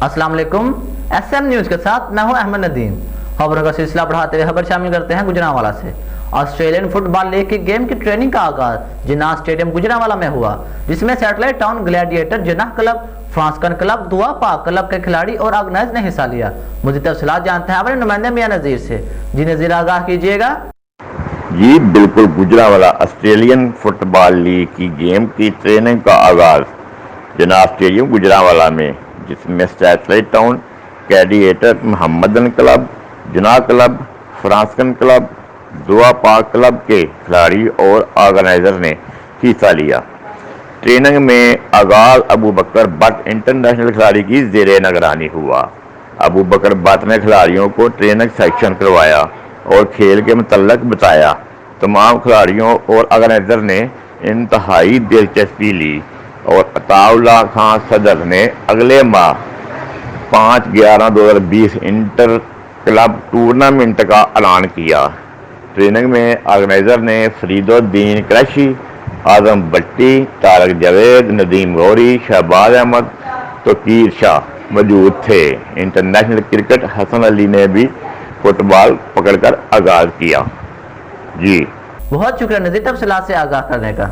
अस्सलाम वालेकुम। SM news के साथ मैं हूं अहमद नदीम। खबरों का सिलसिला बढ़ाते हुए खबर शामिल करते हैं गुजरांवाला से। ऑस्ट्रेलियन फुटबॉल लीग की गेम की ट्रेनिंग का आगाज जिन्ना स्टेडियम गुजरांवाला में हुआ, जिसमें सैटेलाइट टाउन ग्लैडिएटर जिन्ना क्लब, फ्रांसकन क्लब, दुआ पाक क्लब के खिलाड़ी और ऑर्गेनाइज ने हिस्सा लिया। मुझे तफसीलात जानते हैं हमारे नुमाइंदे मियां नज़ीर से। जी नज़ीर, आगाह कीजिएगा। जी बिल्कुल, गुजरांवाला ऑस्ट्रेलियन फुटबॉल लीग की गेम की ट्रेनिंग का आगाज जनाब स्टेडियम गुजरांवाला में, जिसमें satellite town gladiator, Mohammedan club, जुना क्लब, फ्रांसकन क्लब, दुआ पाक क्लब के खिलाड़ी और ऑर्गेनाइजर ने हिस्सा लिया। ट्रेनिंग में आगाज अबू बकर बट इंटरनेशनल खिलाड़ी की ज़ेरे निगरानी हुआ। अबू बकर बट ने खिलाड़ियों को ट्रेनिंग सेक्शन करवाया और खेल के मुतल्लक बताया। तमाम खिलाड़ियों और ऑर्गेनाइजर ने इंतहाई दिलचस्पी ली और अताउल्लाह खान सदर ने अगले माह 5/11/2020 इंटर क्लब टूर्नामेंट का ऐलान किया। ट्रेनिंग में ऑर्गेनाइजर ने फरीदुद्दीन क्रैशी, आजम भट्टी, तारक जावेद, नदीम गौरी, शहबाज अहमद, तोकीर शाह मौजूद थे। इंटरनेशनल क्रिकेट हसन अली ने भी फुटबॉल पकड़कर आगाज किया। जी बहुत शुक्रिया नज़ीर तफसीलात से आगाह करने का।